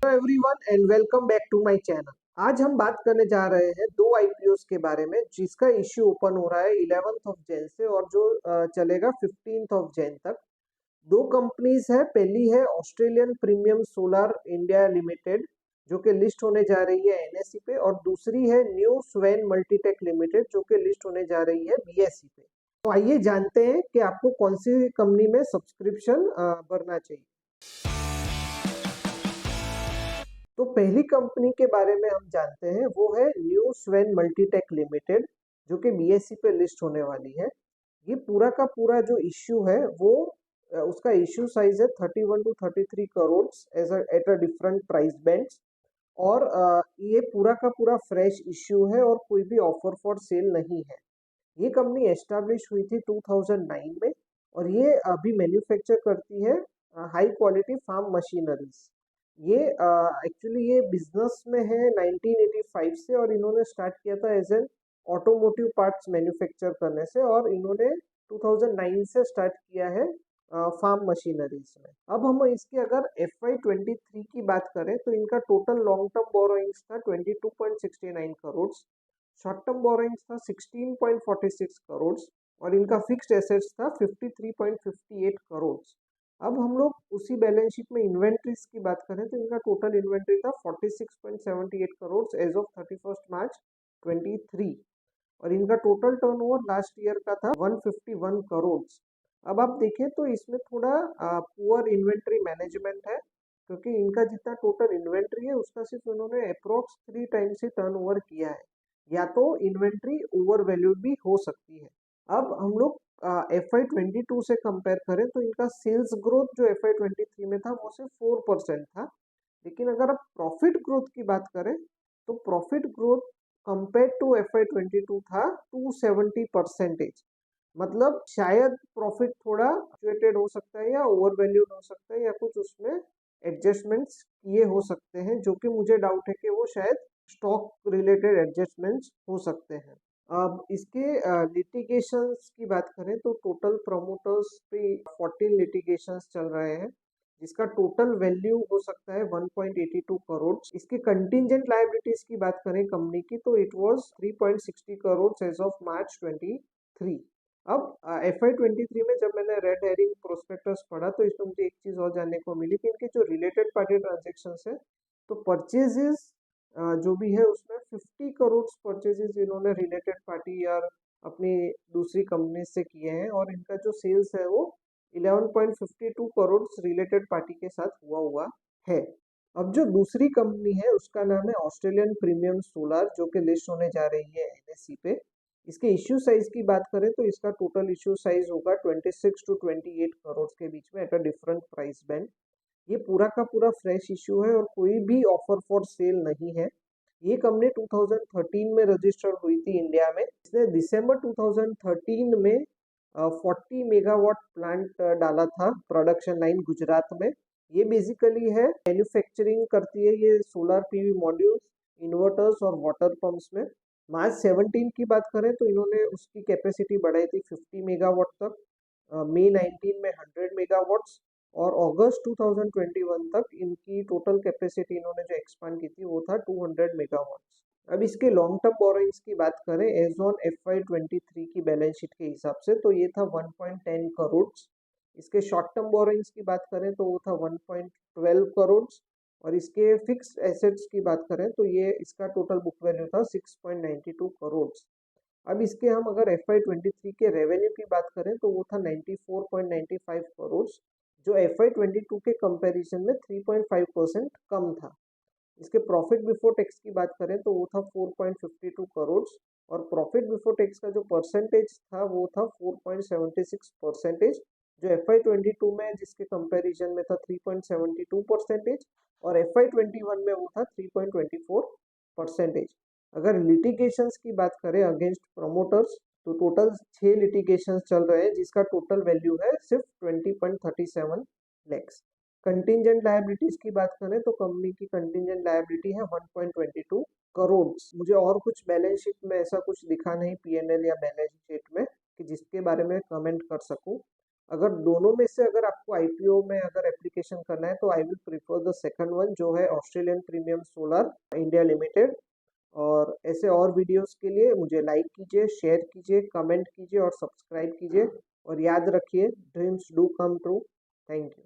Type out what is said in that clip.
Hello everyone and welcome back to my channel. आज हम बात करने जा रहे हैं दो आईपीओस के बारे में जिसका इश्यू ओपन हो रहा है 11th ऑफ जैन से और जो चलेगा 15th ऑफ जैन तक। दो कंपनीज है, पहली है Australian premium solar India limited जो कि लिस्ट होने जा रही है एनएसई पे, और दूसरी है न्यू स्वेन मल्टीटेक लिमिटेड जो कि लिस्ट होने जा रही है बीएसई पे। तो आइए जानते हैं कि आपको कौन सी कंपनी में सब्सक्रिप्शन भरना चाहिए। तो पहली कंपनी के बारे में हम जानते हैं, वो है न्यू स्वेन मल्टीटेक लिमिटेड जो कि बीएसई पे लिस्ट होने वाली है। ये पूरा का पूरा जो इश्यू है वो उसका इश्यू साइज है 31 to 33 crore as at a different price bands, और ये पूरा का पूरा फ्रेश इश्यू है और कोई भी ऑफर फॉर सेल नहीं है। ये कंपनी एस्टैब्लिश हुई थी 2009 में और ये अभी मैन्युफैक्चर करती है हाई क्वालिटी फार्म मशीनरीज। ये एक्चुअली ये बिजनेस में है 1985 से, और इन्होंने स्टार्ट किया था as an automotive parts manufacture करने से, और इन्होंने 2009 से स्टार्ट किया है फार्म मशीनरीज में। अब हम इसके अगर FY23 की बात करें तो इनका टोटल लॉन्ग टर्म बोरोइंग्स था 22.69 करोड़, शॉर्ट टर्म बोरोइंग्स था 16.46 करोड़, और इनका फिक्स्ड एसेट्स था 53.58 करोड़। अब हम लोग उसी बैलेंस शीट में इन्वेंट्रीज की बात करें तो इनका टोटल इन्वेंट्री था 46.78 करोड़ एज ऑफ 31 मार्च 23, और इनका टोटल टर्नओवर लास्ट ईयर का था 151 करोड़। अब आप देखें तो इसमें थोड़ा पुअर इन्वेंट्री मैनेजमेंट है, क्योंकि इनका जितना टोटल इन्वेंट्री है उसका सिर्फ उन्होंने अप्रोक्स 3 टाइम्स ही टर्नओवर किया है, या तो इन्वेंट्री ओवर वैल्यूड भी हो सकती है। अब हम लोग FY22 से कंपेयर करें तो इनका सेल्स ग्रोथ जो FY23 में था वो सिर्फ 4% था, लेकिन अगर आप प्रॉफिट ग्रोथ की बात करें तो profit growth compare to FY22 था 270%। मतलब शायद प्रॉफिट थोड़ा फ्लक्चुएटेड हो सकता है या ओवर वैल्यूड हो सकता है या कुछ उसमें एडजस्टमेंट्स किए हो सकते हैं, जो कि मुझे डाउट है कि वो शायद स्टॉक रिलेटेड एडजस्टमेंट्स हो सकते हैं। अब इसके लिटिगेशंस की बात करें तो टोटल प्रमोटर्स पे 14 लिटिगेशंस चल रहे हैं जिसका टोटल वैल्यू हो सकता है 1.82 करोड़। इसके कंटिजेंट लायबिलिटीज की बात करें कंपनी की तो it was 3.60 crore as of March 23। अब FY23 में जब मैंने रेड हेरिंग प्रोस्पेक्टस पढ़ा तो इसमें मुझे एक चीज और जानने को मिली कि इनके जो रिलेटेड पार्टी ट्रांजेक्शन है तो परचेजेस जो भी है उसमें 50 करोड़ परचेजेस इन्होंने रिलेटेड पार्टी या अपनी दूसरी कंपनी से किए हैं, और इनका जो सेल्स है वो 11.52 करोड़ रिलेटेड पार्टी के साथ हुआ है। अब जो दूसरी कंपनी है उसका नाम है ऑस्ट्रेलियन प्रीमियम सोलर जो कि लिस्ट होने जा रही है एनएसई पे। इसके इश्यू साइज की बात करें तो इसका टोटल इश्यू साइज होगा 26 टू 28 करोड़ के बीच में eight a different price band. ये पूरा का पूरा फ्रेश इश्यू है और कोई भी ऑफर फॉर सेल नहीं है। ये कंपनी 2013 में रजिस्टर्ड हुई थी इंडिया में। इसने दिसंबर 2013 में 40 मेगावाट प्लांट डाला था प्रोडक्शन लाइन गुजरात में। ये बेसिकली है मैन्युफैक्चरिंग करती है ये सोलर पीवी मॉड्यूल्स, इन्वर्टर्स और वाटर पंप्स में। मार्च 17 की बात करें तो इन्होंने उसकी कैपेसिटी बढ़ाई थी 50 मेगावाट तक, मई 19 में 100 मेगावाट्स, और अगस्त 2021 तक इनकी टोटल कैपेसिटी इन्होंने जो एक्सपांड की थी वो था 200 मेगावाट्स। अब इसके लॉन्ग टर्म बोरोइंग्स की बात करें एज ऑन FY23 की बैलेंस शीट के हिसाब से तो ये था 1.10 करोड़। इसके शॉर्ट टर्म बोरोइंग्स की बात करें तो वो था 1.12 करोड़, और इसके फिक्स्ड एसेट्स की बात करें तो ये इसका टोटल बुक वैल्यू था 6.92 करोड़। अब इसके हम अगर FY23 के रेवेन्यू की बात करें तो वो था 94.95 करोड़, जो FY22 के कंपैरिजन में 3.5% कम था। इसके प्रॉफिट बिफोर टैक्स की बात करें तो वो था 4.52 करोड़, और प्रॉफिट बिफोर टैक्स का जो परसेंटेज था वो था 4.76%, जो FY22 में जिसके कंपैरिजन में था 3.72%, और FY21 में वो था 3.24%। अगर लिटिगेशंस की बात करें अगेंस्ट प्रमोटर्स तो टोटल 6 लिटिगेशंस चल रहे हैं जिसका टोटल वैल्यू है सिर्फ 20.37 लैक्स। कंटिजेंट लायबिलिटीज की बात करें तो कंपनी की कंटिजेंट लायबिलिटी है 1.22 करोड़। मुझे और कुछ बैलेंस शीट में ऐसा कुछ दिखा नहीं पीएनएल या बैलेंस शीट में कि जिसके बारे में कमेंट कर सकूं। अगर दोनों में से अगर आपको आईपीओ में अगर एप्लीकेशन करना है तो I will prefer the second one, जो है Australian premium solar India limited. और ऐसे और वीडियोस के लिए मुझे लाइक कीजिए, शेयर कीजिए, कमेंट कीजिए और सब्सक्राइब कीजिए। और याद रखिए, dreams do come true. Thank you.